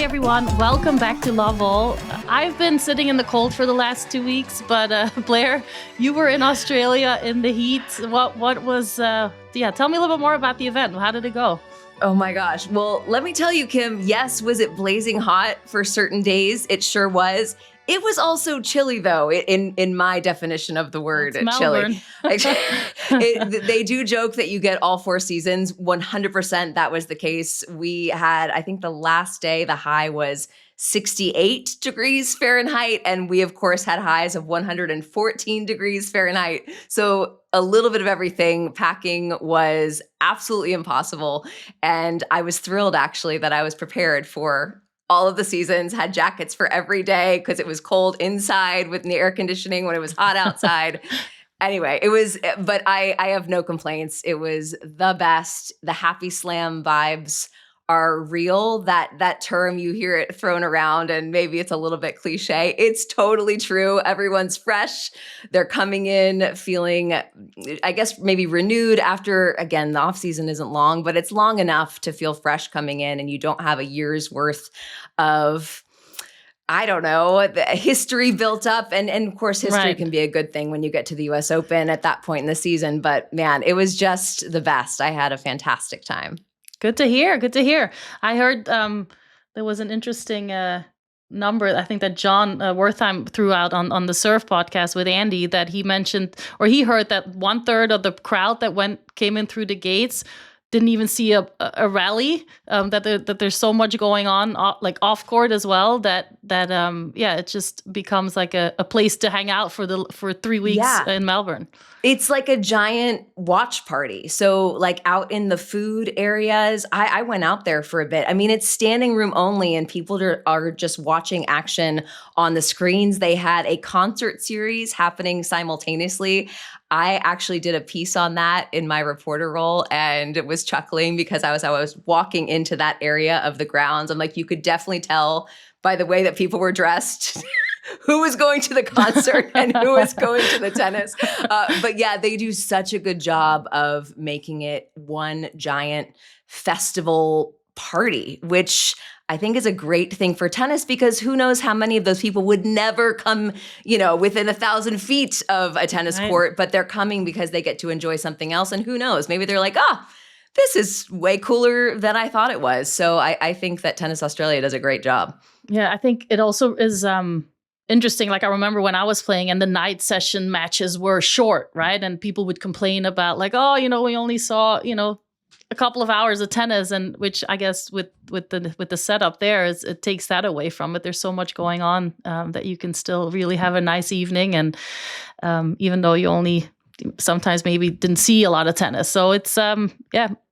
everyone. Welcome back to Love All. I've been sitting in the cold for the last 2 weeks, but Blair, you were in Australia in the heat. What was, tell me a little bit more about the event. How did it go? Oh my gosh. Well, let me tell you, Kim, yes, was it blazing hot for certain days? It sure was. It was also chilly, though, in my definition of the word chilly. They do joke that you get all 4 seasons. 100% that was the case. We had, I think the last day, the high was 68 degrees Fahrenheit. And we, of course, had highs of 114 degrees Fahrenheit. So a little bit of everything. Packing was absolutely impossible. And I was thrilled, actually, that I was prepared for all of the seasons, had jackets for every day because it was cold inside with the air conditioning when it was hot outside. Anyway, it was, but I have no complaints. It was the best. The happy slam vibes are real. That term, you hear it thrown around and maybe it's a little bit cliche. It's totally true. Everyone's fresh. They're coming in feeling, I guess, maybe renewed after, again, the off season isn't long, but it's long enough to feel fresh coming in and you don't have a year's worth of, I don't know, the history built up. And of course, history can be a good thing when you get to the US Open at that point in the season. But man, it was just the best. I had a fantastic time. Good to hear. Good to hear. I heard there was an interesting number, I think that John Wertheim threw out on the Surf podcast with Andy, that he mentioned, or he heard that 1/3 of the crowd that came in through the gates didn't even see a rally, that there's so much going on, like off court as well, that it just becomes like a place to hang out for 3 weeks in Melbourne. It's like a giant watch party. So like out in the food areas, I went out there for a bit. I mean, it's standing room only and people are just watching action on the screens. They had a concert series happening simultaneously. I actually did a piece on that in my reporter role and was chuckling because I was walking into that area of the grounds. I'm like, you could definitely tell by the way that people were dressed who was going to the concert and who was going to the tennis. But yeah, they do such a good job of making it one giant festival party, which I think is a great thing for tennis because who knows how many of those people would never come, within 1,000 feet of a tennis court, but they're coming because they get to enjoy something else. And who knows, maybe they're like, this is way cooler than I thought it was. So I think that Tennis Australia does a great job. Yeah, I think it also is interesting. Like I remember when I was playing and the night session matches were short, right? And people would complain about like, we only saw, a couple of hours of tennis, and which I guess with the setup there it takes that away from it. There's so much going on that you can still really have a nice evening, and even though you only sometimes maybe didn't see a lot of tennis. So it's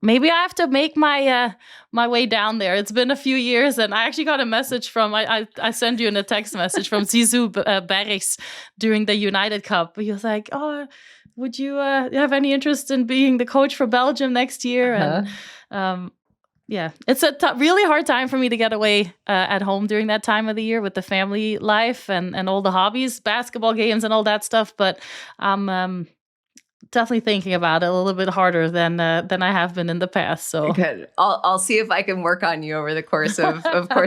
maybe I have to make my my way down there. It's been a few years, and I actually got a message from I sent you in a text message from Zizou Bergs during the United Cup. He was like, would you have any interest in being the coach for Belgium next year? And it's a really hard time for me to get away at home during that time of the year with the family life and all the hobbies, basketball games and all that stuff. But I'm definitely thinking about it a little bit harder than I have been in the past. So good. I'll see if I can work on you over the course of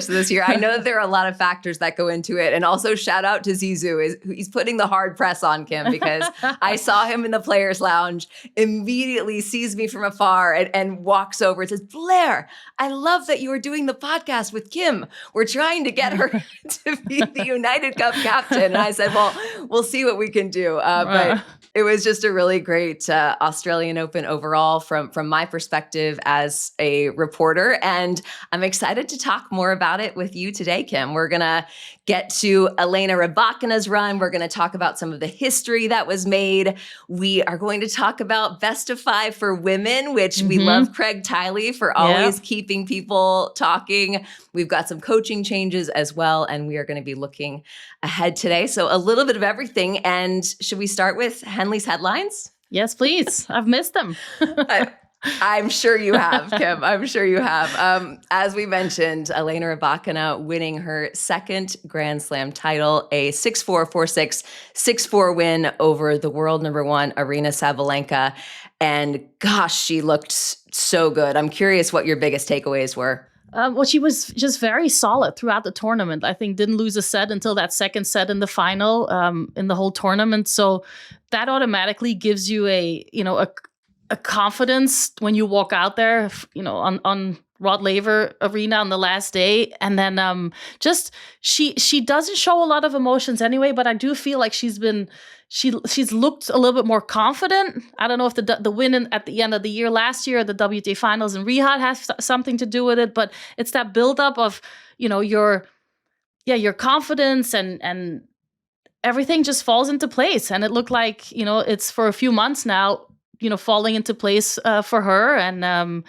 this year. I know that there are a lot of factors that go into it, and also shout out to Zizou. He's putting the hard press on Kim because I saw him in the players' lounge. Immediately sees me from afar and walks over and says, "Blair, I love that you are doing the podcast with Kim. We're trying to get her to be the United Cup captain." And I said, "Well, we'll see what we can do." But it was just a really great Australian Open overall from my perspective as a reporter. And I'm excited to talk more about it with you today, Kim. We're going to get to Elena Rybakina's run. We're going to talk about some of the history that was made. We are going to talk about best of 5 for women, which we love Craig Tiley for always keeping people talking. We've got some coaching changes as well, and we are going to be looking ahead today. So a little bit of everything. And should we start with Henley's headlines? Yes, please. I've missed them. I'm sure you have, Kim. I'm sure you have. As we mentioned, Elena Rybakina winning her second Grand Slam title, a 6-4, 4-6, 6-4 win over the world number 1, Aryna Sabalenka. And gosh, she looked so good. I'm curious what your biggest takeaways were. Well, she was just very solid throughout the tournament. I think didn't lose a set until that second set in the final in the whole tournament. So that automatically gives you a confidence when you walk out there, on Rod Laver Arena on the last day. And then just she doesn't show a lot of emotions anyway, but I do feel like she's looked a little bit more confident. I don't know if the win at the end of the year last year at the WTA finals in Riyadh has something to do with it, but it's that buildup of your confidence and everything just falls into place. And it looked like it's for a few months now falling into place for her. And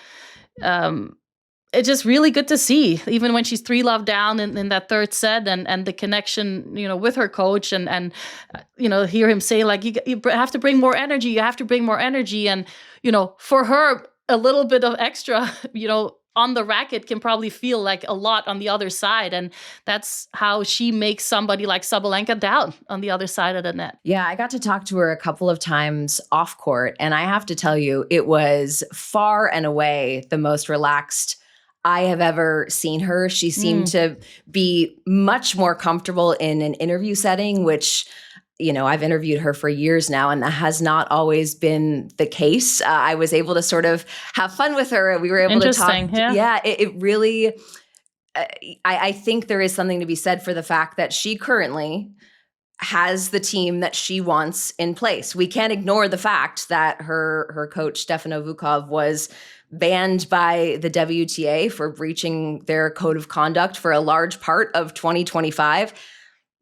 it's just really good to see, even when she's 3-love down in that third set, and the connection, with her coach, and hear him say, like, you have to bring more energy. You have to bring more energy. And, for her, a little bit of extra, on the racket can probably feel like a lot on the other side. And that's how she makes somebody like Sabalenka doubt on the other side of the net. Yeah, I got to talk to her a couple of times off court. And I have to tell you, it was far and away the most relaxed I have ever seen her. She seemed to be much more comfortable in an interview setting, which, I've interviewed her for years now, and that has not always been the case. I was able to sort of have fun with her. We were able to talk. Yeah, it really, I think there is something to be said for the fact that she currently has the team that she wants in place. We can't ignore the fact that her coach, Stefano Vukov, was banned by the WTA for breaching their code of conduct for a large part of 2025.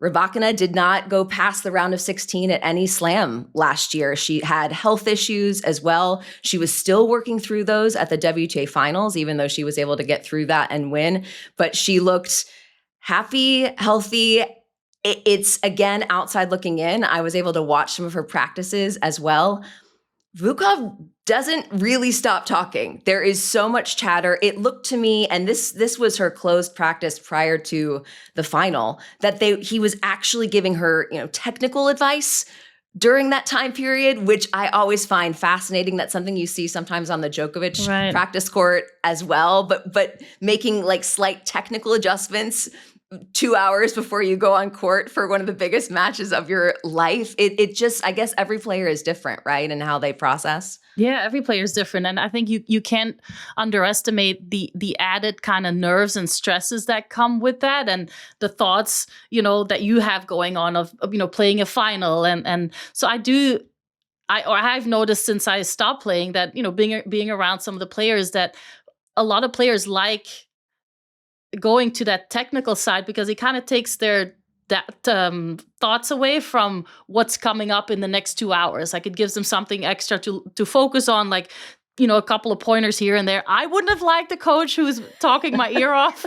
Rybakina did not go past the round of 16 at any slam last year. She had health issues as well. She was still working through those at the WTA finals, even though she was able to get through that and win. But she looked happy, healthy. It's, again, outside looking in. I was able to watch some of her practices as well. Vukov doesn't really stop talking. There is so much chatter. It looked to me, and this was her closed practice prior to the final, that he was actually giving her, technical advice during that time period, which I always find fascinating. That's something you see sometimes on the Djokovic practice court as well, but making like slight technical adjustments 2 hours before you go on court for one of the biggest matches of your life. It just, I guess every player is different, right? And how they process. Yeah, every player is different. And I think you can't underestimate the added kind of nerves and stresses that come with that, and the thoughts, that you have going on of playing a final. And so I've noticed since I stopped playing that, being around some of the players, that a lot of players like going to that technical side because it kind of takes their thoughts away from what's coming up in the next 2 hours. Like, it gives them something extra to focus on, like, a couple of pointers here and there. I wouldn't have liked the coach who's talking my ear off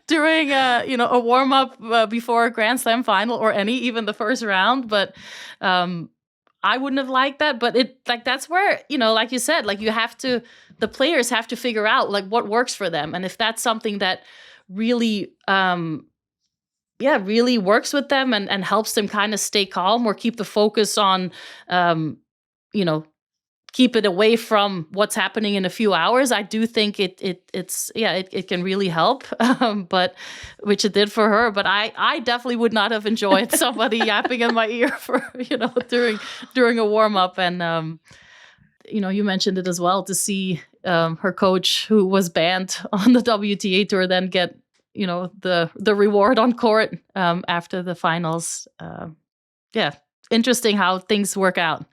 during a warm up before a Grand Slam final or even the first round. But I wouldn't have liked that. But that's where, like you said, like, the players have to figure out like what works for them. And if that's something that really, really works with them and helps them kind of stay calm or keep the focus on, keep it away from what's happening in a few hours, I do think it can really help. But which it did for her. But I definitely would not have enjoyed somebody yapping in my ear for during a warm up. And you mentioned it as well, to see her coach, who was banned on the WTA tour, then get the reward on court after the finals. Interesting how things work out.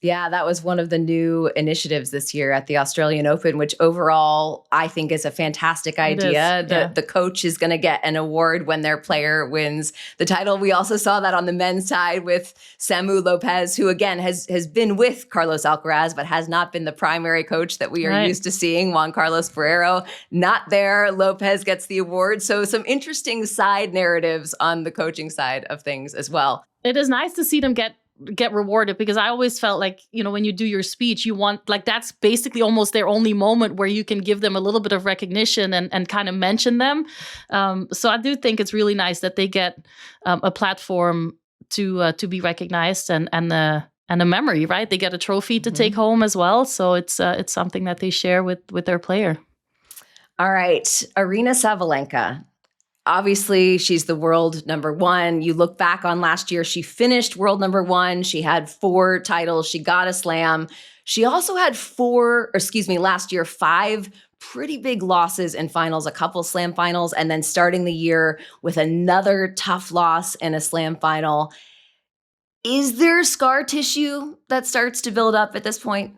Yeah, that was one of the new initiatives this year at the Australian Open, which overall I think is a fantastic idea. The coach is going to get an award when their player wins the title. We also saw that on the men's side with Samu Lopez, who again has been with Carlos Alcaraz, but has not been the primary coach that we are used to seeing. Juan Carlos Ferrero, not there. Lopez gets the award. So some interesting side narratives on the coaching side of things as well. It is nice to see them get rewarded, because I always felt like, when you do your speech, you want, like, that's basically almost their only moment where you can give them a little bit of recognition and kind of mention them. So I do think it's really nice that they get a platform to be recognized and a memory, right? They get a trophy to take home as well. So it's something that they share with their player. All right, Aryna Sabalenka. Obviously, she's the world number one. You look back on last year, she finished world number one. She had 4 titles. She got a slam. She also had 5 pretty big losses in finals, a couple slam finals, and then starting the year with another tough loss in a slam final. Is there scar tissue that starts to build up at this point?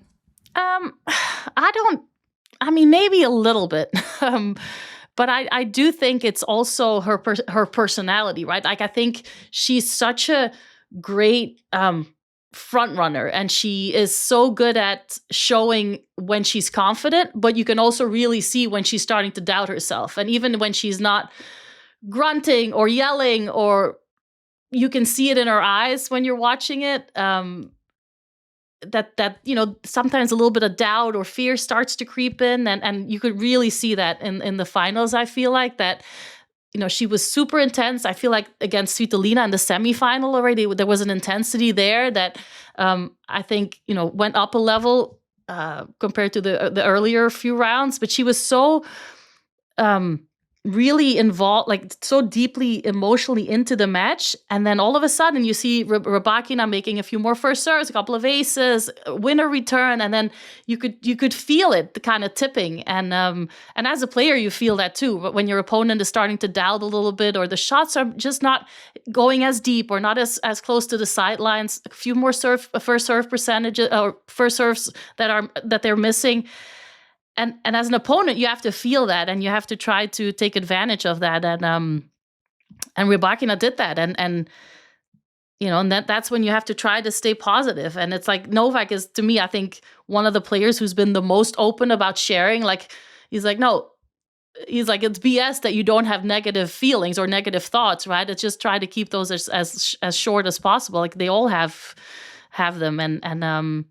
Maybe a little bit. But I do think it's also her personality, right? Like, I think she's such a great front runner, and she is so good at showing when she's confident, but you can also really see when she's starting to doubt herself. And even when she's not grunting or yelling, or you can see it in her eyes when you're watching it. That sometimes a little bit of doubt or fear starts to creep in, and you could really see that in the finals. I feel like that, she was super intense. I feel like against Svitolina in the semifinal already, there was an intensity there that I think went up a level compared to the earlier few rounds. But she was so really involved, like so deeply emotionally into the match. And then all of a sudden you see Rybakina making a few more first serves, a couple of aces, winner return. And then you could feel it, the kind of tipping. And as a player, you feel that too. But when your opponent is starting to doubt a little bit, or the shots are just not going as deep or not as close to the sidelines, a few more first serve percentages or first serves that they're missing. And as an opponent, you have to feel that, and you have to try to take advantage of that. And Rybakina did that, and that's when you have to try to stay positive. And it's like Novak is, to me, I think, one of the players who's been the most open about sharing. Like, he's like, it's BS that you don't have negative feelings or negative thoughts, right? It's just try to keep those as short as possible. Like, they all have them, and.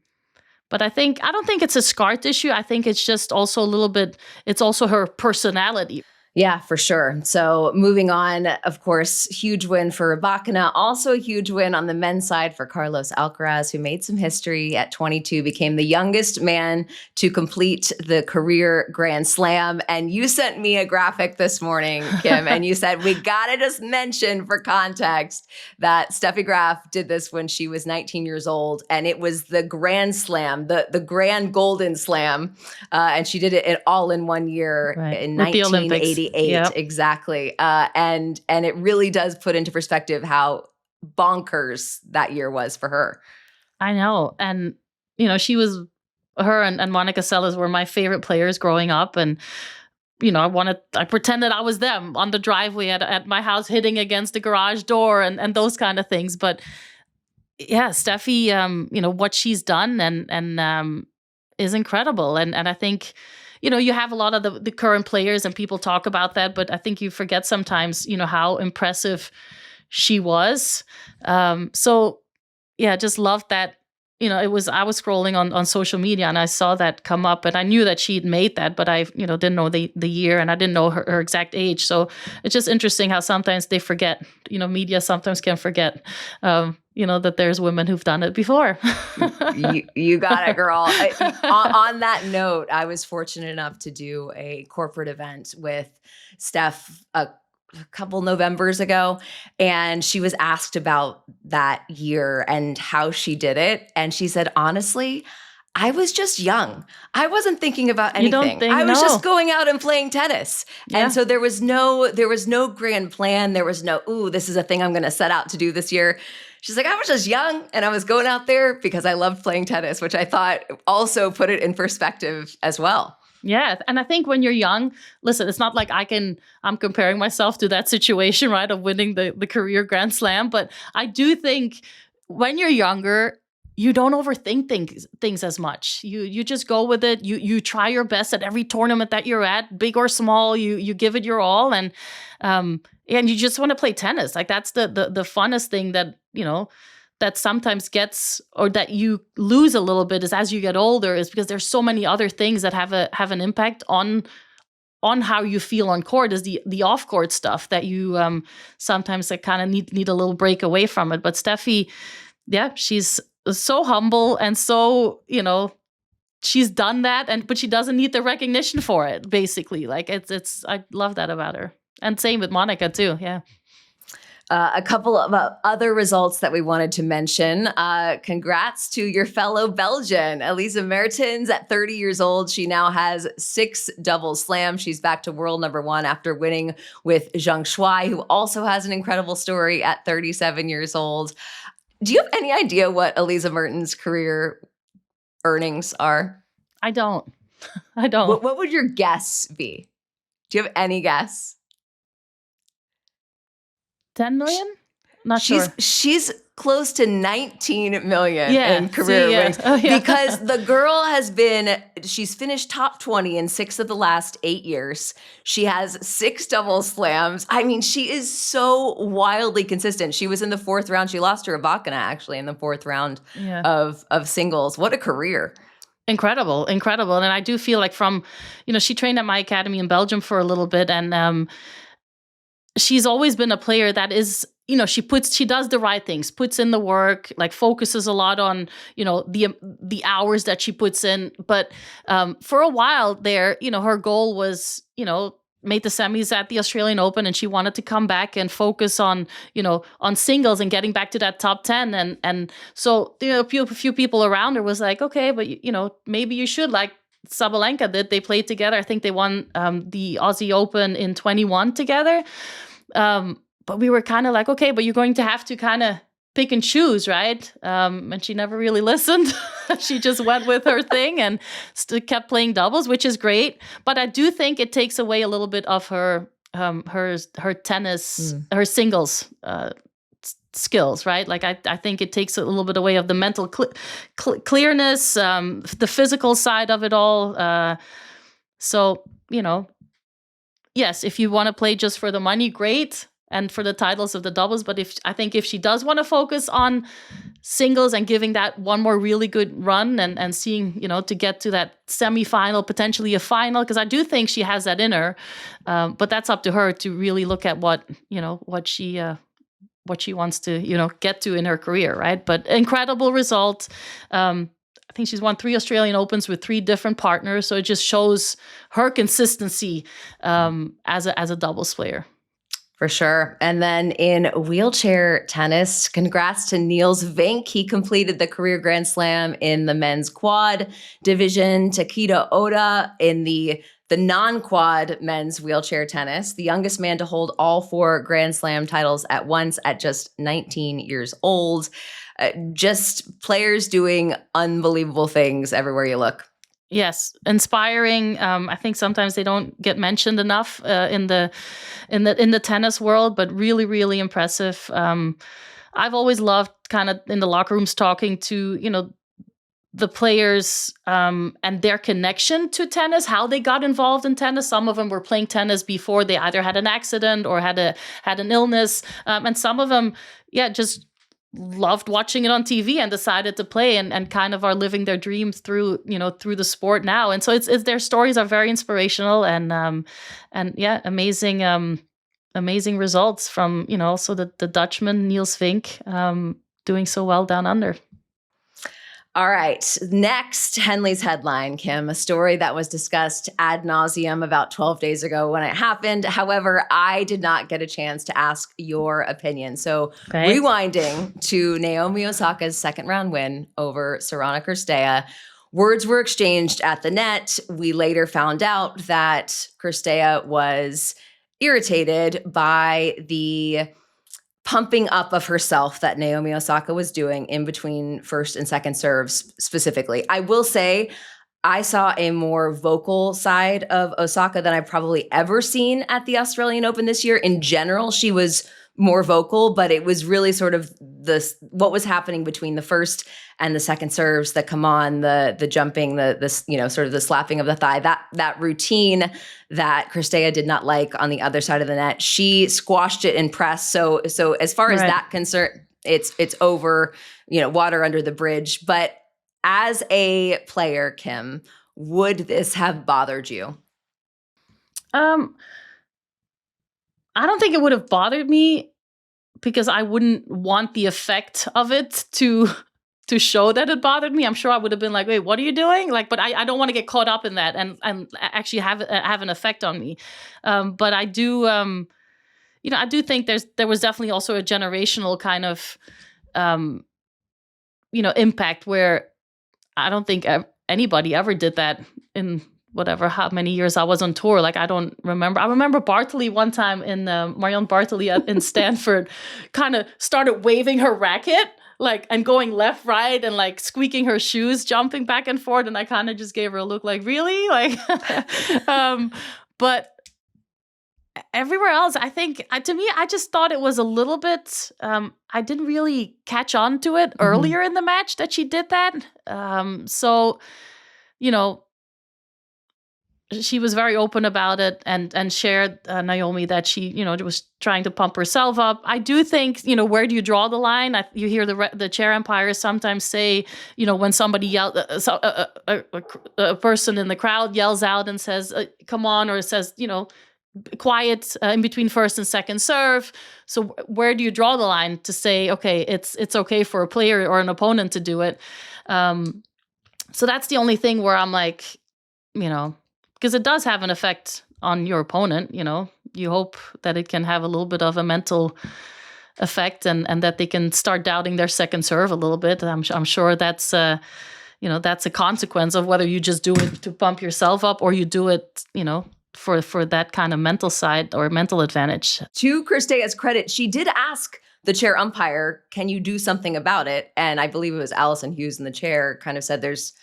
But I don't think it's a scar tissue. I think it's just also a little bit, it's also her personality. Yeah, for sure. So moving on, of course, huge win for Rybakina. Also a huge win on the men's side for Carlos Alcaraz, who made some history at 22, became the youngest man to complete the career Grand Slam. And you sent me a graphic this morning, Kim, and you said, we got to just mention for context that Steffi Graf did this when she was 19 years old. And it was the Grand Slam, the Grand Golden Slam. And she did it all in 1 year in 1988. Yep. Exactly. And it really does put into perspective how bonkers that year was for her. I know. And, her and Monica Seles were my favorite players growing up. And, I pretended I was them on the driveway at my house, hitting against the garage door and those kind of things. But yeah, Steffi, what she's done and is incredible. And I think, you have a lot of the current players and people talk about that, but I think you forget sometimes, how impressive she was. So yeah, just loved that. I was scrolling on social media and I saw that come up, and I knew that she'd made that, but I, didn't know the year, and I didn't know her exact age. So it's just interesting how sometimes they forget, media sometimes can forget, that there's women who've done it before. you got it, girl. On that note, I was fortunate enough to do a corporate event with Steph a couple Novembers ago, and she was asked about that year and how she did it. And she said, honestly, I was just young. I wasn't thinking about anything. I was just going out and playing tennis. Yeah. And so there was no grand plan. There was no, this is a thing I'm going to set out to do this year. She's like, I was just young and I was going out there because I loved playing tennis, which I thought also put it in perspective as well. Yeah. And I think when you're young, listen, it's not like I'm comparing myself to that situation, right, of winning the career Grand Slam. But I do think when you're younger, you don't overthink things as much. You just go with it. You try your best at every tournament that you're at, big or small. You give it your all, and you just want to play tennis. Like, that's the funnest thing that that sometimes gets, or that you lose a little bit, is as you get older, is because there's so many other things that have an impact on how you feel on court, is the off court stuff that you sometimes kind of need a little break away from it. But Steffi, yeah, she's so humble and so she's done that, but she doesn't need the recognition for it, basically. Like it's I love that about her. And same with Monica too. Yeah. A couple of other results that we wanted to mention. Congrats to your fellow Belgian, Elise Mertens. At 30 years old, she now has 6 double slams. She's back to world number 1 after winning with Zhang Shuai, who also has an incredible story at 37 years old. Do you have any idea what Elise Mertens' career earnings are? I don't. I don't. What would your guess be? Do you have any guess? 10 million? Not sure. She's close to 19 million in career wins because the girl she's finished top 20 in 6 of the last 8 years. She has 6 double slams. I mean, she is so wildly consistent. She was in the 4th round. She lost to Rybakina actually in the 4th round of singles. What a career. Incredible. And I do feel like she trained at my academy in Belgium for a little bit, and she's always been a player that is, she does the right things, puts in the work, like focuses a lot on, the hours that she puts in. But for a while there, her goal was, made the semis at the Australian Open, and she wanted to come back and focus on, on singles and getting back to that top 10. And so, a few people around her was like, okay, but maybe you should, like Sabalenka did. They played together. I think they won the Aussie Open in 21 together. But we were kind of like, okay, but you're going to have to kind of pick and choose, right? And she never really listened. She just went with her thing and kept playing doubles, which is great. But I do think it takes away a little bit of her tennis, her singles skills, right? Like I think it takes a little bit away of the mental clearness, the physical side of it all. So, yes, if you want to play just for the money, great, and for the titles of the doubles. But I think if she does want to focus on singles and giving that one more really good run and seeing, to get to that semifinal, potentially a final, because I do think she has that in her. But that's up to her to really look at what she wants to, get to in her career, right? But incredible result. I think she's won 3 Australian Opens with 3 different partners, so it just shows her consistency as a doubles player. For sure. And then in wheelchair tennis, congrats to Niels Vink. He completed the career Grand Slam in the men's quad division. Tokito Oda in the non-quad men's wheelchair tennis, the youngest man to hold all 4 Grand Slam titles at once at just 19 years old. Just players doing unbelievable things everywhere you look. Yes, inspiring. I think sometimes they don't get mentioned enough in the tennis world, but really, really impressive. I've always loved kind of in the locker rooms talking to the players and their connection to tennis, how they got involved in tennis. Some of them were playing tennis before they either had an accident or had an illness, and some of them, just loved watching it on TV and decided to play and kind of are living their dreams through the sport now. And so it's their stories are very inspirational and amazing results from, also the Dutchman, Niels Vink, doing so well down under. All right. Next, Henley's headline, Kim, a story that was discussed ad nauseum about 12 days ago when it happened. However, I did not get a chance to ask your opinion. So rewinding to Naomi Osaka's 2nd round win over Sorana Cîrstea, words were exchanged at the net. We later found out that Cîrstea was irritated by the pumping up of herself that Naomi Osaka was doing in between first and second serves specifically. I will say I saw a more vocal side of Osaka than I've probably ever seen at the Australian Open this year. In general, she was more vocal, but it was really sort of what was happening between the first and the second serves that come on, the jumping, sort of the slapping of the thigh, that routine that Cîrstea did not like on the other side of the net. She squashed it in press. So as far as that concern, it's over, water under the bridge. But as a player, Kim, would this have bothered you? I don't think it would have bothered me because I wouldn't want the effect of it to show that it bothered me, I'm sure I would have been like, wait, what are you doing? Like, but I don't want to get caught up in that and actually have an effect on me. But I do, I do think there was definitely also a generational kind of, impact where I don't think anybody ever did that in whatever, how many years I was on tour. Like, I don't remember. I remember Bartley one time Marion Bartley in Stanford kind of started waving her racket, like, and going left, right, and like squeaking her shoes, jumping back and forth. And I kind of just gave her a look like, really? Like, but everywhere else, I think, to me, I just thought it was a little bit, I didn't really catch on to it earlier in the match that she did that. So, she was very open about it and shared, Naomi, that she, was trying to pump herself up. I do think, where do you draw the line? You hear the chair umpires sometimes say, when somebody yells, a person in the crowd yells out and says, come on, or says, quiet in between first and second serve. So where do you draw the line to say, okay, it's okay for a player or an opponent to do it? So that's the only thing where I'm like, because it does have an effect on your opponent. You hope that it can have a little bit of a mental effect and that they can start doubting their second serve a little bit. I'm sure that's that's a consequence of whether you just do it to pump yourself up or you do it, for that kind of mental side or mental advantage. To Cîrstea's credit, she did ask the chair umpire, can you do something about it? And I believe it was Allison Hughes in the chair kind of said there's,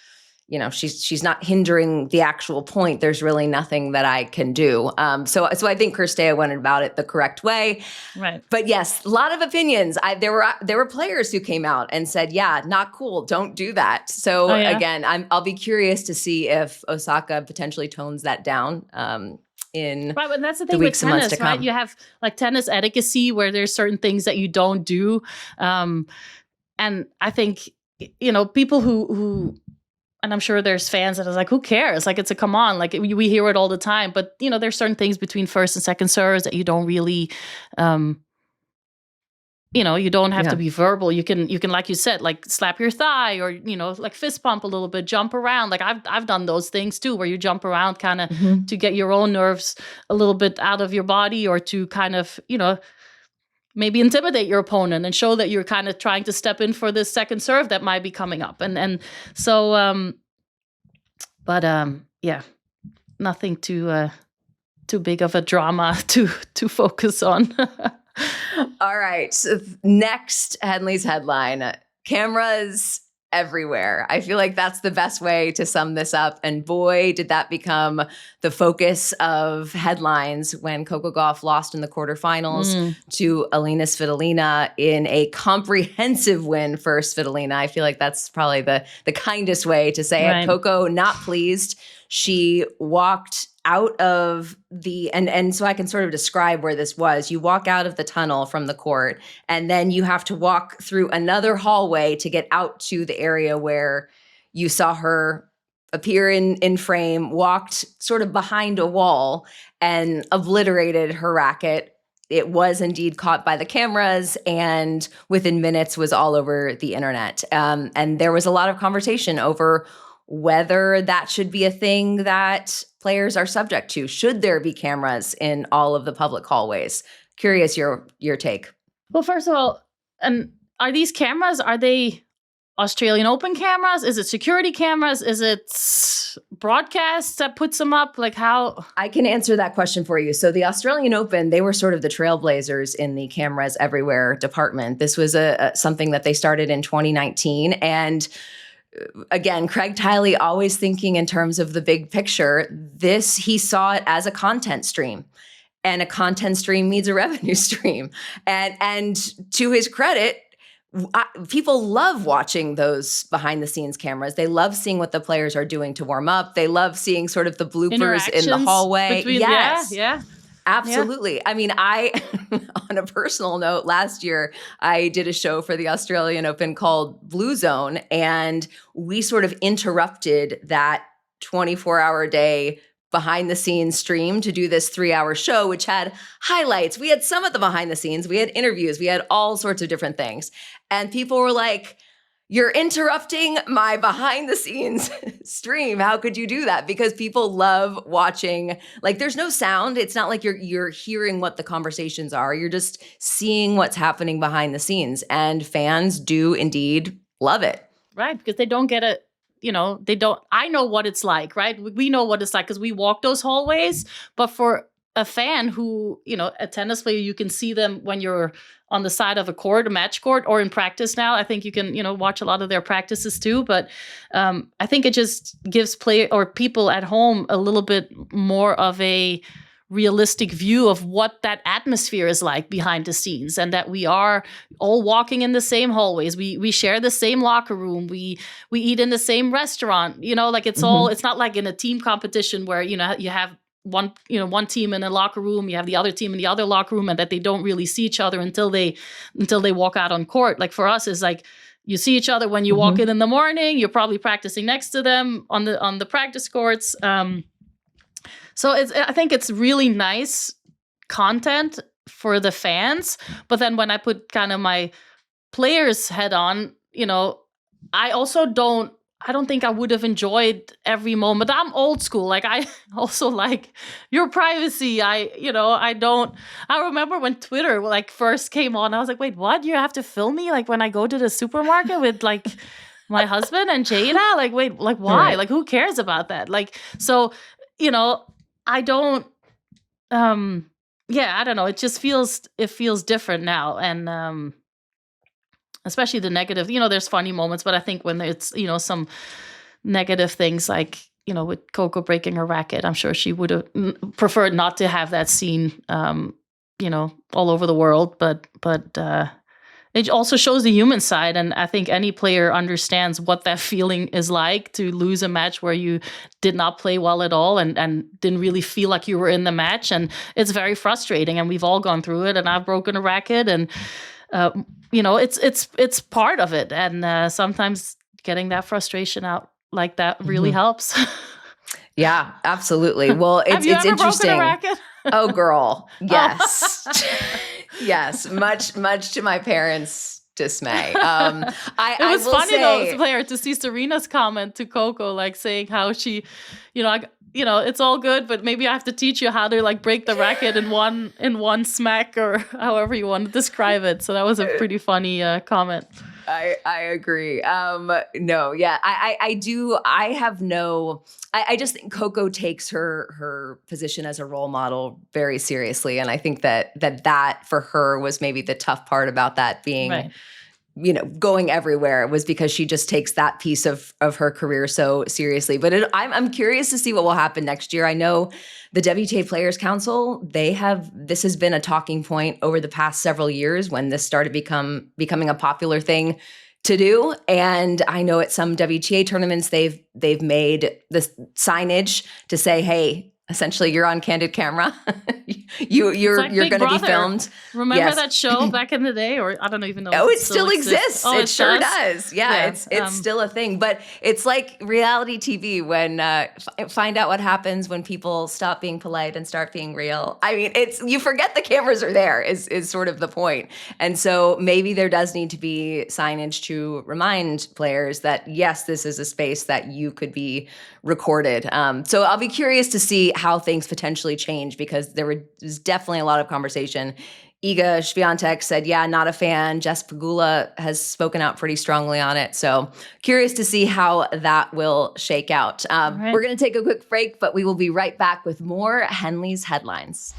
she's not hindering the actual point. There's really nothing that I can do. So I think Cîrstea went about it the correct way. Right. But yes, a lot of opinions. There were players who came out and said, yeah, not cool. Don't do that. So again, I'll be curious to see if Osaka potentially tones that down. Right, but that's the thing with tennis, right? You have like tennis etiquette where there's certain things that you don't do. And I think, people who and I'm sure there's fans that are like, who cares? Like, it's a come on. Like, we hear it all the time. But, there's certain things between first and second serves that you don't really, you don't have to be verbal. You can, like you said, like slap your thigh or, like fist pump a little bit, jump around. Like I've done those things too, where you jump around kind of to get your own nerves a little bit out of your body or to kind of, maybe intimidate your opponent and show that you're kind of trying to step in for this second serve that might be coming up. And so, nothing too big of a drama to focus on. All right. So next, Henley's headline, cameras everywhere. I feel like that's the best way to sum this up. And boy, did that become the focus of headlines when Coco Gauff lost in the quarterfinals to Alina Svitolina in a comprehensive win for Svitolina. I feel like that's probably the kindest way to say it. Coco, not pleased. She walked out of and so I can sort of describe where this was. You walk out of the tunnel from the court, and then you have to walk through another hallway to get out to the area where you saw her appear in frame, walked sort of behind a wall and obliterated her racket. It was indeed caught by the cameras and within minutes was all over the internet. And there was a lot of conversation over whether that should be a thing that players are subject to. Should there be cameras in all of the public hallways? Curious your take. Well, first of all, and are these cameras, are they Australian Open cameras? Is it security cameras? Is it broadcast that puts them up? Like how? I can answer that question for you. So the Australian Open, they were sort of the trailblazers in the cameras everywhere department. This was something that they started in 2019. And again, Craig Tiley always thinking in terms of the big picture. He saw it as a content stream, and a content stream needs a revenue stream. And to his credit, people love watching those behind the scenes cameras. They love seeing what the players are doing to warm up. They love seeing sort of the bloopers in the hallway. Yes. Yeah. Absolutely. Yeah. I mean, on a personal note, last year, I did a show for the Australian Open called Blue Zone, and we sort of interrupted that 24-hour day behind the scenes stream to do this 3-hour show, which had highlights. We had some of the behind the scenes, we had interviews, we had all sorts of different things. And people were like, You're interrupting my behind the scenes stream. How could you do that? Because people love watching. Like, there's no sound. It's not like you're hearing what the conversations are. You're just seeing what's happening behind the scenes. And fans do indeed love it. Right, because they don't get it. They don't. I know what it's like, right? We know what it's like because we walk those hallways. But for a fan who, a tennis player, you can see them when you're on the side of a court, a match court, or in practice now. I think you can, watch a lot of their practices too. But I think it just gives people at home a little bit more of a realistic view of what that atmosphere is like behind the scenes, and that we are all walking in the same hallways. We share the same locker room. We eat in the same restaurant. It's all. It's not like in a team competition where you have one team in a locker room, you have the other team in the other locker room, and that they don't really see each other until they walk out on court. Like for us, it's like you see each other when you walk in the morning. You're probably practicing next to them on the practice courts. So I think it's really nice content for the fans. But then when I put kind of my player's head on, I don't think I would have enjoyed every moment. I'm old school. Like, I also like your privacy. I remember when Twitter first came on, I was like, wait, what? You have to film me? Like when I go to the supermarket with like my husband and Jada? Like, wait, like why? Right. Like, who cares about that? Like, so, I don't, I don't know. It just feels different now. And, especially the negative, there's funny moments, but I think when it's, some negative things like, with Coco breaking her racket, I'm sure she would have preferred not to have that seen, all over the world. But it also shows the human side. And I think any player understands what that feeling is like to lose a match where you did not play well at all and didn't really feel like you were in the match. And it's very frustrating. And we've all gone through it. And I've broken a racket and, it's part of it. And sometimes getting that frustration out like that really helps. Yeah, absolutely. Well, it's interesting. Broken a racket? Oh, girl. Yes. Yes. Much to my parents' dismay. It was funny though, Blair, to see Serena's comment to Coco, like saying how she, it's all good, but maybe I have to teach you how to like break the racket in one smack, or however you want to describe it. So that was a pretty funny comment. I agree. No, yeah, I just think Coco takes her position as a role model very seriously. And I think that for her was maybe the tough part about that being, right, going everywhere, was because she just takes that piece of her career so seriously. But I'm curious to see what will happen next year. I know the WTA Players Council, this has been a talking point over the past several years when this started becoming a popular thing to do. And I know at some WTA tournaments, they've made the signage to say, hey, essentially you're on candid camera. you're going to be filmed. Remember that show back in the day? Or I don't even know. Oh, it still exists. Oh, it sure does. Yeah, it's still a thing. But it's like reality TV when find out what happens when people stop being polite and start being real. I mean, you forget the cameras are there is sort of the point. And so maybe there does need to be signage to remind players that, yes, this is a space that you could be recorded. So I'll be curious to see how things potentially change, because there was definitely a lot of conversation. Iga Swiatek said, yeah, not a fan. Jess Pegula has spoken out pretty strongly on it. So curious to see how that will shake out. Right. We're going to take a quick break, but we will be right back with more Henley's headlines.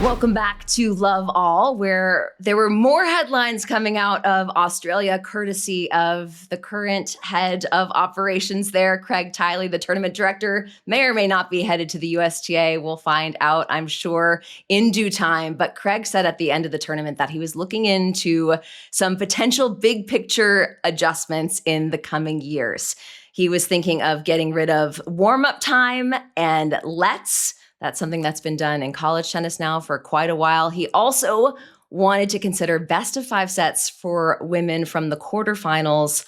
Welcome back to Love All, where there were more headlines coming out of Australia, courtesy of the current head of operations there, Craig Tiley, the tournament director, may or may not be headed to the USTA. We'll find out, I'm sure, in due time. But Craig said at the end of the tournament that he was looking into some potential big picture adjustments in the coming years. He was thinking of getting rid of warm-up time and lets. That's something that's been done in college tennis now for quite a while. He also wanted to consider best of 5 sets for women from the quarterfinals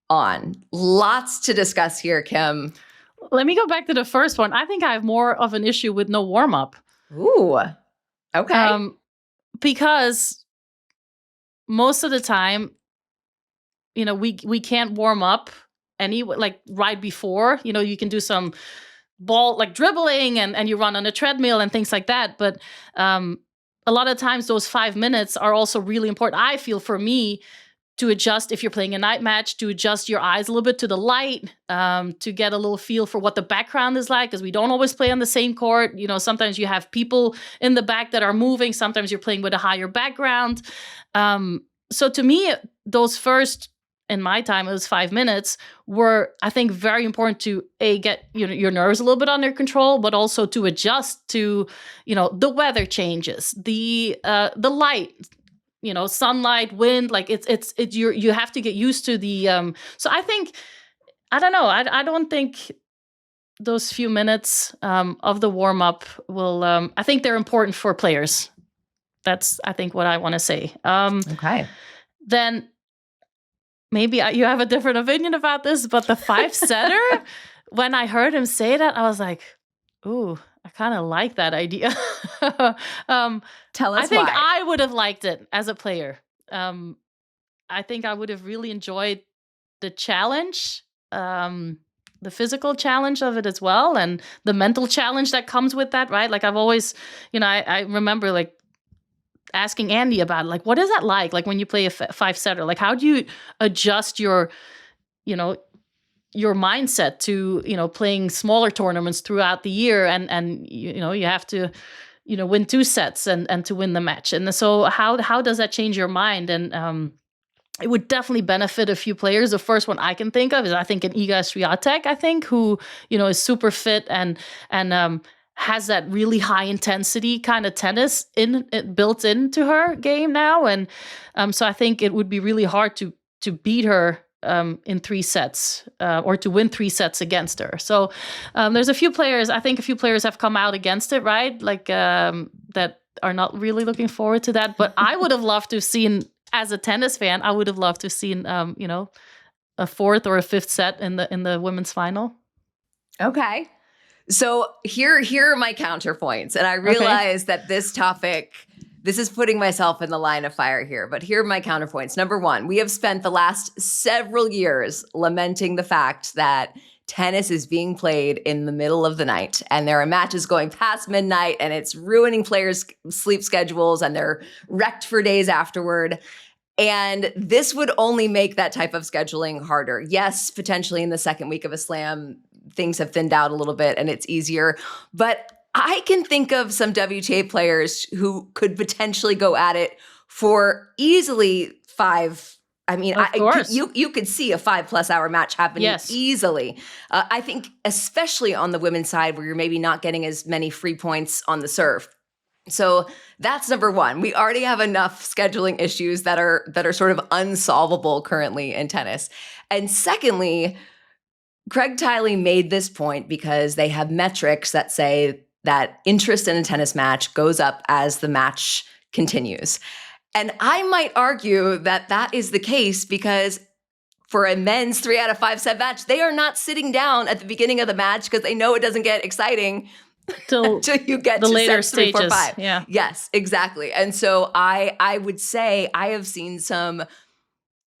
on. Lots to discuss here, Kim. Let me go back to the first one. I think I have more of an issue with no warm-up. Ooh, okay. Because most of the time, we can't warm up like right before. You can do some ball like dribbling and you run on a treadmill and things like that. But a lot of times those 5 minutes are also really important. I feel for me to adjust, if you're playing a night match, to adjust your eyes a little bit to the light, to get a little feel for what the background is like, because we don't always play on the same court. Sometimes you have people in the back that are moving. Sometimes you're playing with a higher background. So to me, those first, in my time, it was 5 minutes, were, I think, very important to get your nerves a little bit under control, but also to adjust to, the weather changes, the light, sunlight, wind, like you have to get used to the. So I think, I don't know, I don't think those few minutes of the warm up will. I think they're important for players. That's, I think, what I want to say. Okay. Then. Maybe you have a different opinion about this, but the 5-setter, when I heard him say that, I was like, ooh, I kind of like that idea. Tell us I think why. I would have liked it as a player. I think I would have really enjoyed the challenge, the physical challenge of it as well, and the mental challenge that comes with that, right? Like I've always, I remember like asking Andy about it, like, what is that like when you play a 5-setter? Like, how do you adjust your mindset to, playing smaller tournaments throughout the year, and you have to, win 2 sets and to win the match. And so how does that change your mind? And it would definitely benefit a few players. The first one I can think of is, I think, an Iga Swiatek, I think, who, is super fit and has that really high intensity kind of tennis built into her game now. And so I think it would be really hard to beat her in 3 sets or to win 3 sets against her. So there's a few players have come out against it, right? Like that are not really looking forward to that. But I would have loved to have seen, as a tennis fan, I would have loved to have seen, a 4th or a 5th set in the women's final. Okay. So here are my counterpoints. And I realize that this topic, this is putting myself in the line of fire here, but here are my counterpoints. Number 1, we have spent the last several years lamenting the fact that tennis is being played in the middle of the night, and there are matches going past midnight, and it's ruining players' sleep schedules, and they're wrecked for days afterward. And this would only make that type of scheduling harder. Yes, potentially in the second week of a slam, things have thinned out a little bit and it's easier. But I can think of some WTA players who could potentially go at it for easily 5. I mean, you could see a 5+ hour match happening easily. I think especially on the women's side, where you're maybe not getting as many free points on the serve. So that's number 1. We already have enough scheduling issues that are sort of unsolvable currently in tennis. And secondly, Craig Tiley made this point because they have metrics that say that interest in a tennis match goes up as the match continues. And I might argue that that is the case because for a men's 3 out of 5 set match, they are not sitting down at the beginning of the match because they know it doesn't get exciting until you get the to later sets 3, 4, 5. stages. Yeah. Yes, exactly. And so I would say I have seen some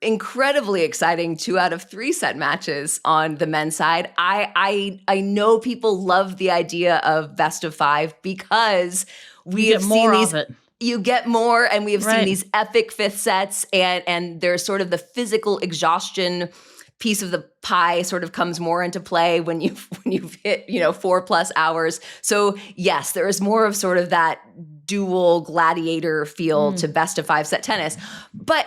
incredibly exciting 2 out of 3 set matches on the men's side. I know people love the idea of best of 5 because we have seen these. You get more, and we have seen these epic 5th sets, and there's sort of the physical exhaustion piece of the pie sort of comes more into play when you've hit 4+ hours. So yes, there is more of sort of that dual gladiator feel to best of 5 set tennis. But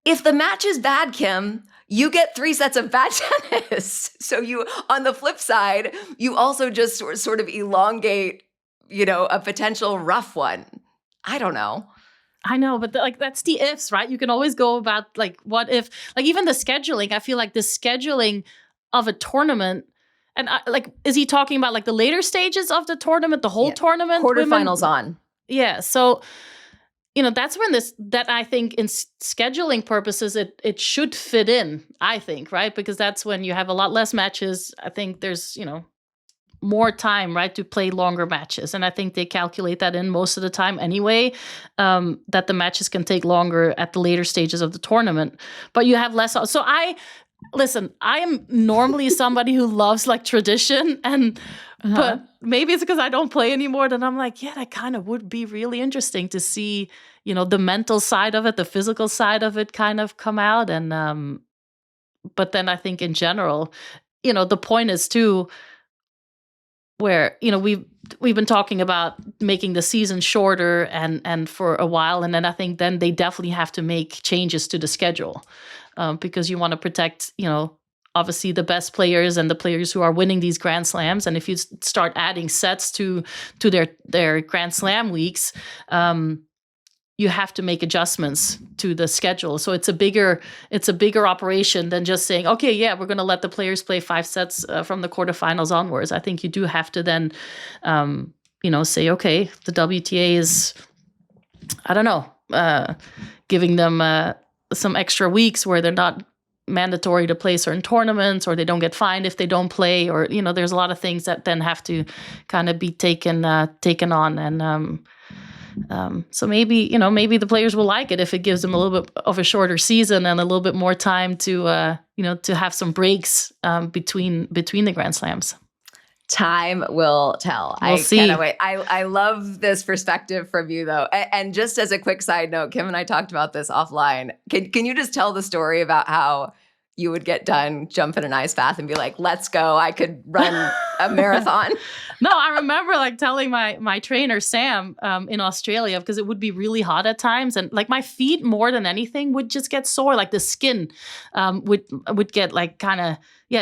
if the match is bad, Kim, you get 3 sets of bad tennis. So you, on the flip side, you also just sort of elongate, a potential rough one. I don't know. I know, but that's the ifs, right? You can always go about what if, even the scheduling. I feel like the scheduling of a tournament, and is he talking about the later stages of the tournament, the whole tournament, quarterfinals on? Yeah, so that's when that I think in scheduling purposes it should fit in. I think, right, because that's when you have a lot less matches. I think there's more time, right, to play longer matches. And I think they calculate that in most of the time anyway, that the matches can take longer at the later stages of the tournament. But you have less. So I am normally somebody who loves like tradition, but maybe it's because I don't play anymore that I'm like, yeah, that kind of would be really interesting to see, the mental side of it, the physical side of it kind of come out. And, but then I think in general, the point is too, where, we've been talking about making the season shorter and for a while. And then I think then they definitely have to make changes to the schedule because you want to protect, obviously the best players and the players who are winning these Grand Slams. And if you start adding sets to their Grand Slam weeks, you have to make adjustments to the schedule. So it's a bigger operation than just saying, okay, yeah, we're going to let the players play 5 sets from the quarterfinals onwards. I think you do have to then, say, okay, the WTA is, I don't know, giving them some extra weeks where they're not mandatory to play certain tournaments, or they don't get fined if they don't play, or, there's a lot of things that then have to kind of be taken on. And, so maybe the players will like it if it gives them a little bit of a shorter season and a little bit more time to to have some breaks between the Grand Slams. Time will tell. We'll see. Cannot wait. I love this perspective from you, though. And just as a quick side note, Kim and I talked about this offline. Can you just tell the story about how you would get done, jump in an ice bath, and be like, "Let's go! I could run a marathon." No, I remember like telling my trainer Sam in Australia, because it would be really hot at times, and like my feet more than anything would just get sore, like the skin would get like kind of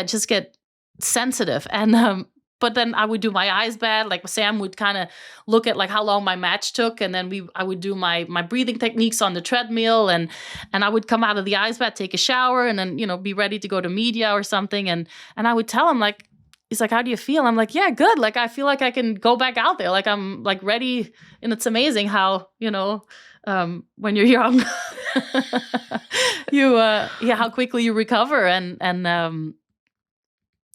just get sensitive, and but then I would do my ice bath. Like Sam would kind of look at like how long my match took, and then I would do my breathing techniques on the treadmill, and I would come out of the ice bath, take a shower, and then be ready to go to media or something, and I would tell him like. He's like, how do you feel? I'm like, yeah, good. Like, I feel like I can go back out there. Like, I'm like ready. And it's amazing how, when you're young, how quickly you recover. And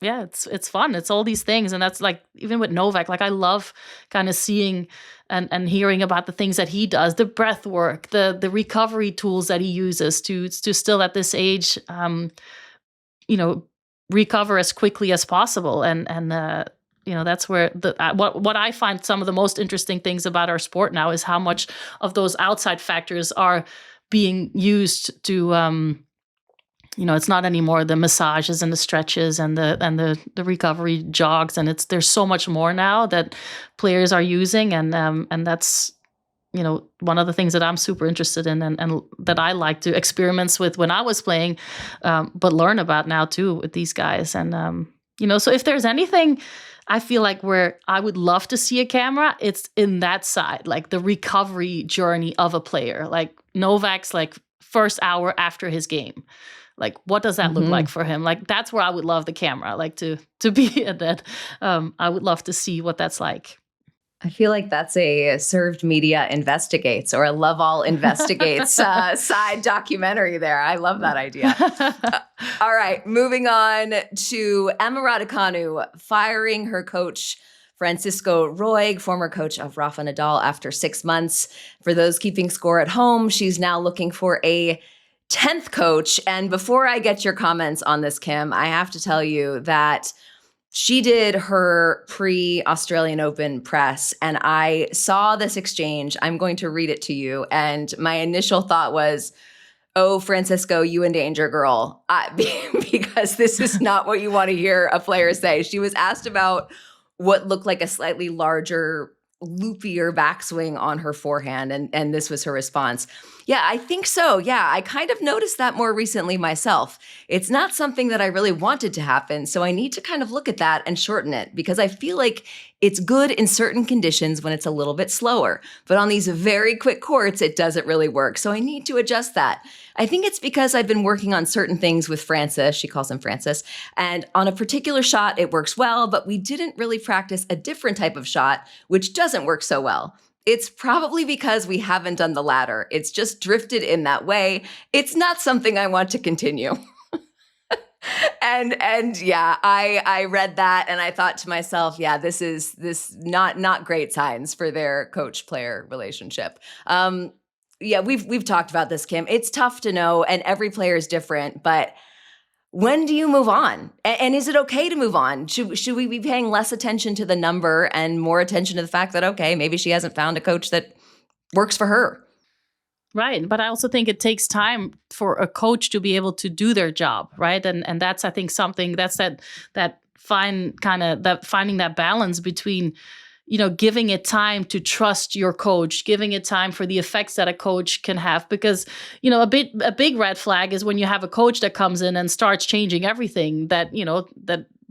it's fun. It's all these things. And that's like, even with Novak, like I love kind of seeing and hearing about the things that he does, the breath work, the recovery tools that he uses to still at this age, recover as quickly as possible, and that's where what I find some of the most interesting things about our sport now is how much of those outside factors are being used to it's not anymore the massages and the stretches and the recovery jogs, and there's so much more now that players are using, and that's one of the things that I'm super interested in and that I like to experiment with when I was playing, but learn about now too with these guys. And, so if there's anything I feel like where I would love to see a camera, it's in that side, like the recovery journey of a player, like Novak's like first hour after his game. Like, what does that look like for him? Like, that's where I would love the camera, like to be at that. I would love to see what that's like. I feel like that's a Served Media Investigates or a Love All Investigates side documentary there. I love that idea. All right, moving on to Emma Raducanu firing her coach, Francisco Roig, former coach of Rafa Nadal, after 6 months. For those keeping score at home, she's now looking for a 10th coach. And before I get your comments on this, Kim, I have to tell you that she did her pre-Australian Open press, and I saw this exchange. I'm going to read it to you. And my initial thought was, oh, Francisco, you in danger, girl, because this is not what you want to hear a player say. She was asked about what looked like a slightly larger, loopier backswing on her forehand, and this was her response. Yeah, I think so. Yeah, I kind of noticed that more recently myself. It's not something that I really wanted to happen, so I need to kind of look at that and shorten it, because I feel like it's good in certain conditions when it's a little bit slower. But on these very quick courts, it doesn't really work, so I need to adjust that. I think it's because I've been working on certain things with Francis, she calls him Francis, and on a particular shot, it works well, but we didn't really practice a different type of shot, which doesn't work so well. It's probably because we haven't done the latter. It's just drifted in that way. It's not something I want to continue. And yeah, I read that and I thought to myself, yeah, this is not great signs for their coach-player relationship. Yeah, we've talked about this, Kim. It's tough to know, and every player is different, but when do you move on? And is it okay to move on? Should we be paying less attention to the number and more attention to the fact that, okay, maybe she hasn't found a coach that works for her? Right. But I also think it takes time for a coach to be able to do their job. Right. And that's, I think, something that's that finding that balance between, giving it time to trust your coach, giving it time for the effects that a coach can have. Because, a big red flag is when you have a coach that comes in and starts changing everything that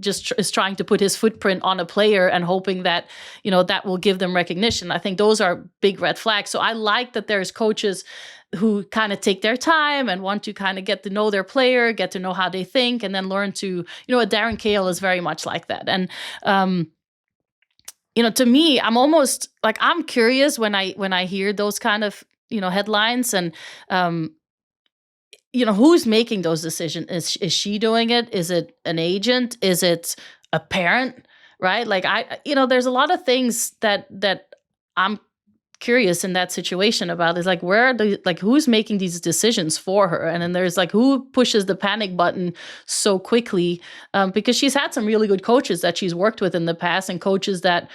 just is trying to put his footprint on a player and hoping that, that will give them recognition. I think those are big red flags. So I like that there's coaches who kind of take their time and want to kind of get to know their player, get to know how they think, and then learn to, Darren Cahill is very much like that. And, to me, I'm almost like, I'm curious when I hear those kind of, headlines and, who's making those decisions? Is she doing it? Is it an agent? Is it a parent? Right? Like there's a lot of things that I'm curious in that situation about. Is like, who's making these decisions for her? And then there's like, who pushes the panic button so quickly? Because she's had some really good coaches that she's worked with in the past, and coaches that,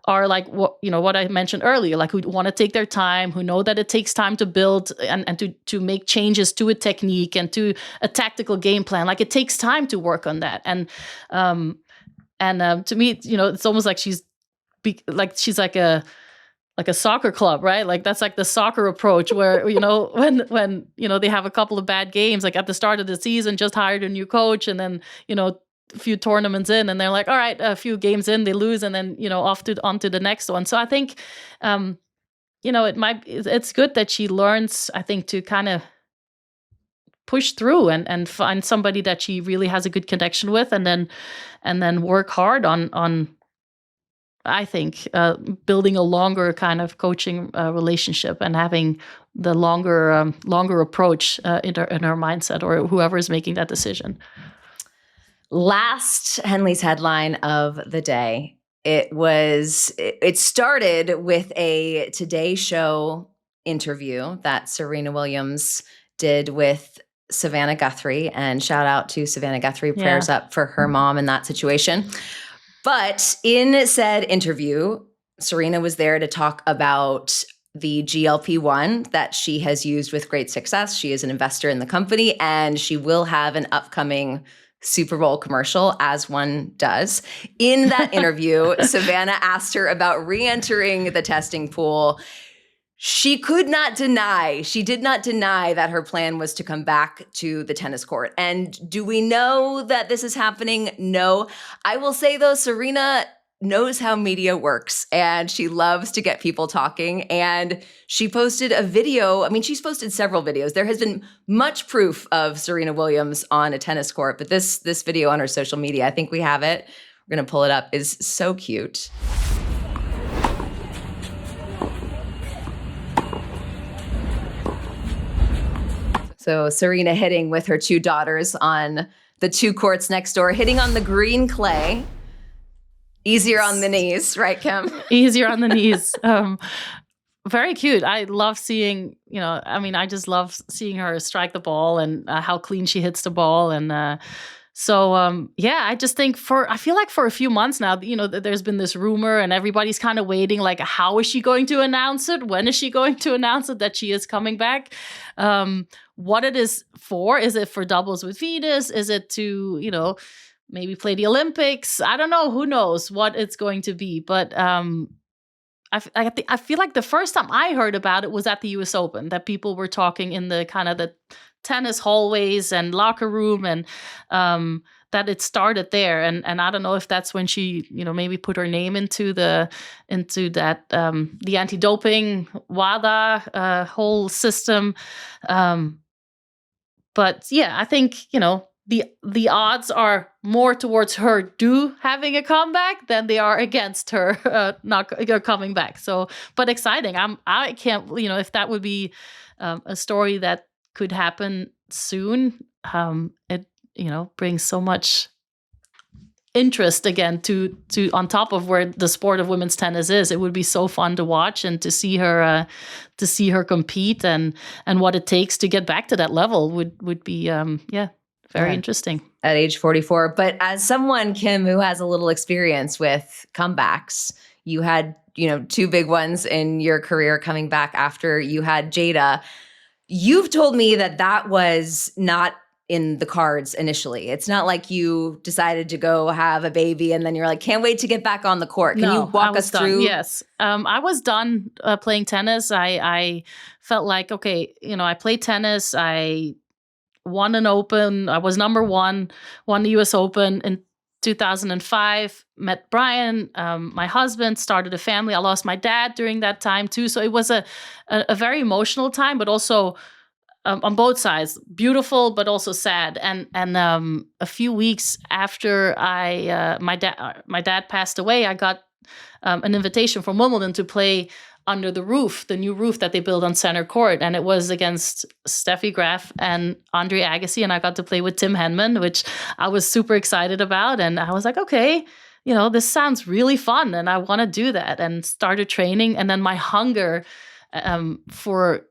are like what I mentioned earlier, like who want to take their time, who know that it takes time to build and to make changes to a technique and to a tactical game plan. Like it takes time to work on that. And to me, it's almost like she's like a soccer club, right? Like that's like the soccer approach where, when they have a couple of bad games, like at the start of the season, just hired a new coach, and then, a few tournaments in, and they're like, all right, a few games in, they lose, and then, on to the next one. So I think, it's good that she learns, I think, to kind of push through and find somebody that she really has a good connection with, and then work hard on I think, building a longer kind of coaching relationship and having the longer approach in her mindset, or whoever is making that decision. Last Henley's headline of the day. It started with a Today Show interview that Serena Williams did with Savannah Guthrie, and shout out to Savannah Guthrie. Prayers up for her mom in that situation. But in said interview, Serena was there to talk about the GLP-1 that she has used with great success. She is an investor in the company, and she will have an upcoming Super Bowl commercial, as one does. In that interview, Savannah asked her about re-entering the testing pool. She did not deny that her plan was to come back to the tennis court. And do we know that this is happening? No. I will say, though, Serena knows how media works, and she loves to get people talking. And she posted a video. I mean, she's posted several videos. There has been much proof of Serena Williams on a tennis court, but this video on her social media, I think we have it. We're going to pull it up, is so cute. So Serena hitting with her two daughters on the two courts next door, hitting on the green clay. Easier on the knees, right, Kim? Easier on the knees. Very cute. I love seeing, I just love seeing her strike the ball and how clean she hits the ball. And I just think I feel like for a few months now, there's been this rumor and everybody's kind of waiting, like, how is she going to announce it? When is she going to announce it that she is coming back? What it is for? Is it for doubles with Venus? Is it to, maybe play the Olympics? I don't know. Who knows what it's going to be? But I feel like the first time I heard about it was at the US Open, that people were talking in the kind of the tennis hallways and locker room, and that it started there. And I don't know if that's when she, maybe put her name into that the anti-doping WADA whole system. But yeah, I think, the odds are more towards her having a comeback than they are against her not coming back. So, but exciting. I can't, if that would be a story that could happen soon, bring so much interest again to on top of where the sport of women's tennis is. It would be so fun to watch and to see her compete, and what it takes to get back to that level would be very interesting at age 44. But as someone, Kim, who has a little experience with comebacks, you had 2 big ones in your career coming back after you had Jada. You've told me that was not in the cards initially. It's not like you decided to go have a baby and then you're like, can't wait to get back on the court. Can you walk us through? Yes. I was done playing tennis. I felt like, okay, I played tennis. I won an Open. I was number 1, won the US Open in 2005, met Brian, my husband, started a family. I lost my dad during that time too. So it was a very emotional time, but also on both sides, beautiful, but also sad. And a few weeks after my dad passed away, I got an invitation from Wimbledon to play under the roof, the new roof that they built on center court. And it was against Steffi Graf and Andre Agassi. And I got to play with Tim Henman, which I was super excited about. And I was like, okay, this sounds really fun. And I want to do that, and started training. And then my hunger for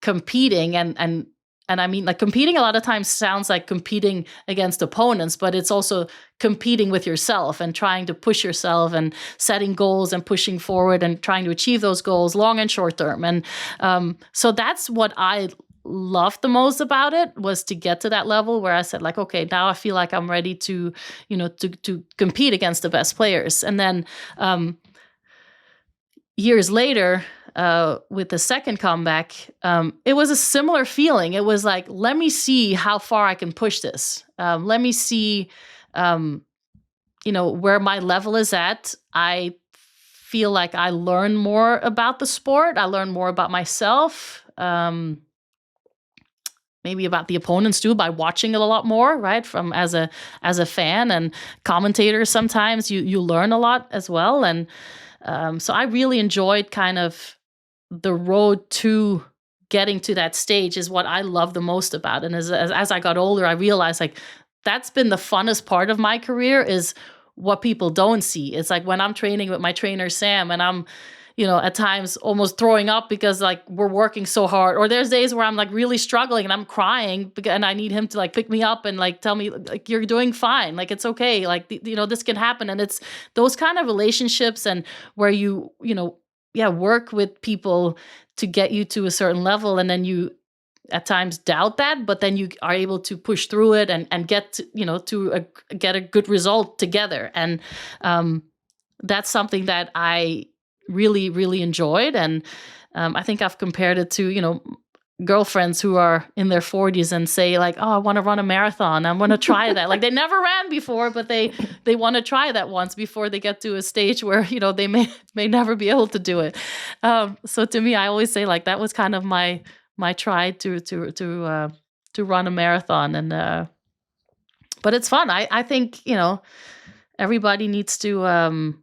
competing and I mean, like, competing a lot of times sounds like competing against opponents, but it's also competing with yourself and trying to push yourself and setting goals and pushing forward and trying to achieve those goals, long and short term. And so that's what I loved the most about it, was to get to that level where I said, like, okay, now I feel like I'm ready to compete against the best players. And then years later, with the second comeback, it was a similar feeling. It was like, let me see how far I can push this. Let me see, where my level is at. I feel like I learn more about the sport. I learn more about myself. Maybe about the opponents too, by watching it a lot more, right? From as a fan and commentator, sometimes you learn a lot as well. And so I really enjoyed kind of the road to getting to that stage is what I love the most about. And as I got older, I realized, like, that's been the funnest part of my career, is what people don't see. It's like when I'm training with my trainer, Sam, and I'm, at times almost throwing up because, like, we're working so hard, or there's days where I'm, like, really struggling and I'm crying and I need him to, like, pick me up and, like, tell me, like, you're doing fine. Like, it's okay. Like, this can happen. And it's those kind of relationships, and where you work with people to get you to a certain level, and then you at times doubt that, but then you are able to push through it and get to, get a good result together. And that's something that I really, really enjoyed. And I think I've compared it to, girlfriends who are in their 40s and say, like, oh, I want to run a marathon. I want to try that. Like, they never ran before, but they want to try that once before they get to a stage where, they may never be able to do it. So to me, I always say, like, that was kind of my try to run a marathon. And but it's fun. I think, everybody needs to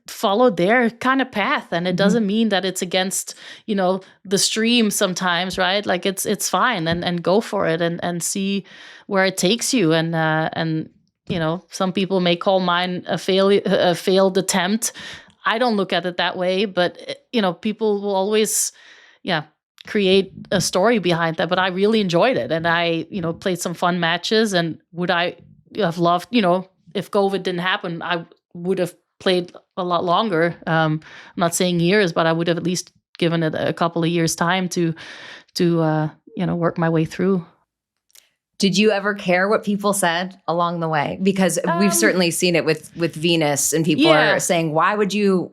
follow their kind of path. And it doesn't mean that it's against, the stream sometimes, right? Like, it's fine, and go for it and see where it takes you. And some people may call mine a failed attempt. I don't look at it that way, but people will always, create a story behind that. But I really enjoyed it. And I, played some fun matches. And would I have loved, if COVID didn't happen, I would have played a lot longer. I'm not saying years, but I would have at least given it a couple of years time to work my way through. Did you ever care what people said along the way? Because we've certainly seen it with Venus, and people are saying, why would you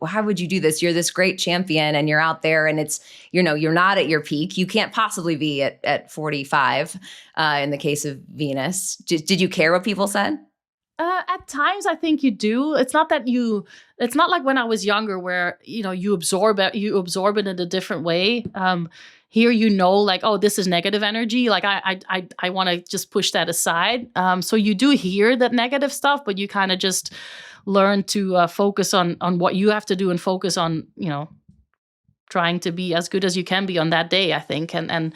do this? You're this great champion and you're out there, and it's, you're not at your peak. You can't possibly be at 45 in the case of Venus. Did you care what people said? At times, I think you do. It's not like when I was younger where, you absorb it in a different way. Here, like, oh, this is negative energy. Like, I want to just push that aside. So you do hear that negative stuff, but you kind of just learn to focus on what you have to do and focus on, trying to be as good as you can be on that day, I think, and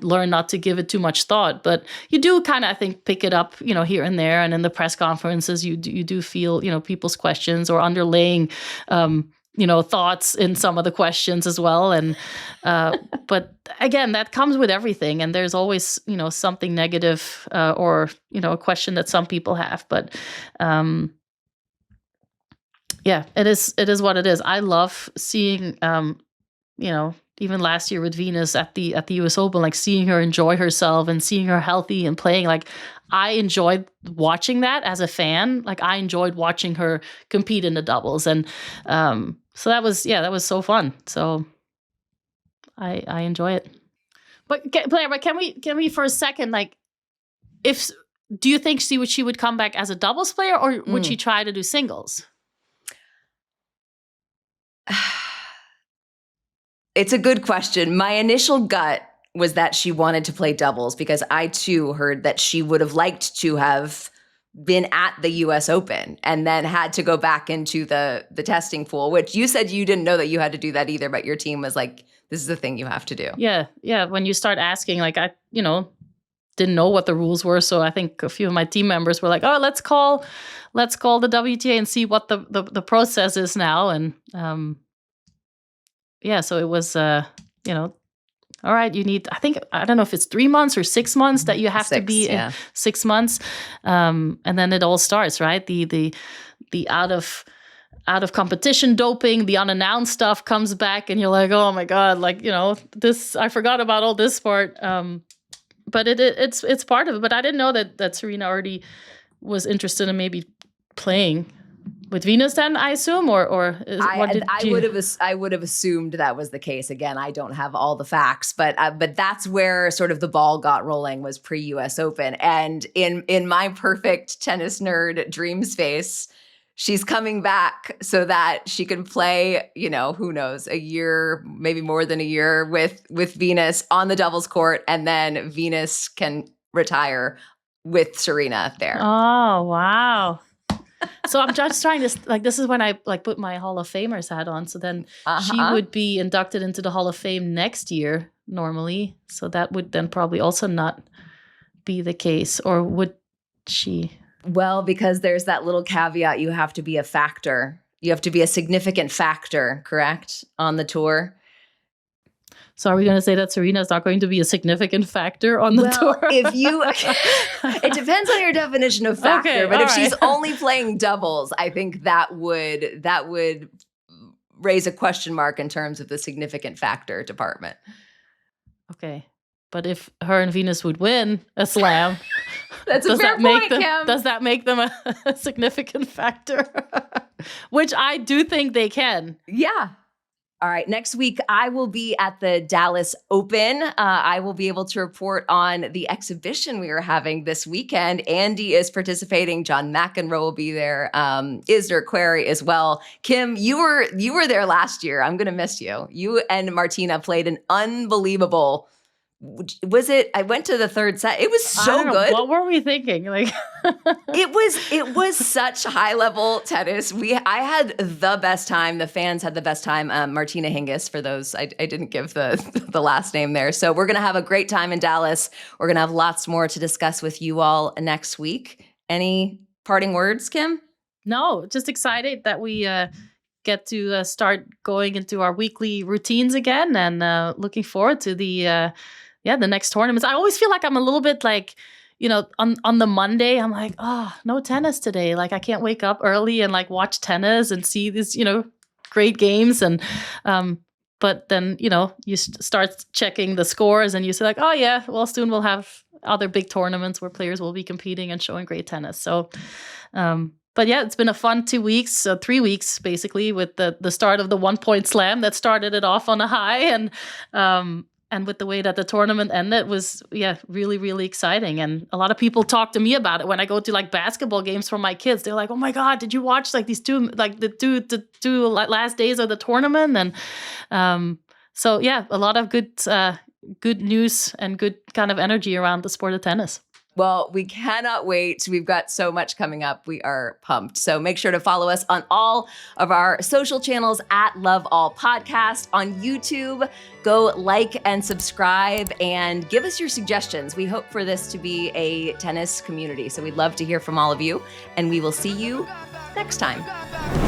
learn not to give it too much thought. But you do kind of, I think, pick it up, here and there, and in the press conferences, you do feel, people's questions or underlaying, thoughts in some of the questions as well. And but again, that comes with everything, and there's always, something negative or a question that some people have, but. Yeah, it is what it is. I love seeing, even last year with Venus at the US Open, like seeing her enjoy herself and seeing her healthy and playing. Like I enjoyed watching that as a fan. Like I enjoyed watching her compete in the doubles, and so that was so fun. So I enjoy it. But Blair, can we for a second, like, do you think she would come back as a doubles player, or would she try to do singles? It's a good question. My initial gut was that she wanted to play doubles, because I too heard that she would have liked to have been at the US Open and then had to go back into the testing pool, which you said you didn't know that you had to do that either, but your team was like, this is the thing you have to do. Yeah. When you start asking, like, I didn't know what the rules were. So I think a few of my team members were like, oh, let's call the WTA and see what the process is now. And so it was, all right, you need, I don't know if it's 3 months or 6 months that you have to be in 6 months. And then it all starts, right? The out of competition doping, the unannounced stuff comes back, and you're like, oh my God, like, this, I forgot about all this part. But it's part of it. But I didn't know that Serena already was interested in maybe playing with Venus then, I assume, I would have assumed that was the case. Again, I don't have all the facts, but that's where sort of the ball got rolling, was pre-US Open. And in my perfect tennis nerd dream space, she's coming back so that she can play, who knows, a year, maybe more than a year with Venus on the doubles court, and then Venus can retire with Serena there. Oh, wow. So I'm just trying to, like, this is when I put my Hall of Famers hat on. So then she would be inducted into the Hall of Fame next year normally. So that would then probably also not be the case, or would she? Well, because there's that little caveat, you have to be a factor. You have to be a significant factor, correct, on the tour. So are we going to say that Serena's not going to be a significant factor on the tour? It depends on your definition of factor. Okay, but if she's only playing doubles, I think that would raise a question mark in terms of the significant factor department. Okay. But if her and Venus would win a slam, that's a fair point, Kim. Does that make them a significant factor? Which I do think they can. Yeah. All right. Next week, I will be at the Dallas Open. I will be able to report on the exhibition we are having this weekend. Andy is participating. John McEnroe will be there. Isner Query as well. Kim, you were there last year. I'm going to miss you. You and Martina played an unbelievable. Was it? I went to the third set. It was so good. What were we thinking? Like, it was such high level tennis. I had the best time. The fans had the best time. Martina Hingis, for those I didn't give the last name there. So we're gonna have a great time in Dallas. We're gonna have lots more to discuss with you all next week. Any parting words, Kim? No, just excited that we get to start going into our weekly routines again, and looking forward to the next tournaments. I always feel like I'm a little bit like, on the Monday, I'm like, oh, no tennis today. Like, I can't wake up early and like watch tennis and see these, great games. And, but then, you start checking the scores and you say like, oh yeah, well, soon we'll have other big tournaments where players will be competing and showing great tennis. So, but yeah, it's been a fun 2 weeks, 3 weeks basically, with the start of the 1 point slam that started it off on a high, and with the way that the tournament ended was, really, really exciting. And a lot of people talk to me about it when I go to like basketball games for my kids. They're like, oh my God, did you watch like these the two last days of the tournament? And a lot of good news and good kind of energy around the sport of tennis. Well, we cannot wait. We've got so much coming up. We are pumped. So make sure to follow us on all of our social channels at Love All Podcast. On YouTube, go like and subscribe and give us your suggestions. We hope for this to be a tennis community. So we'd love to hear from all of you. And we will see you next time.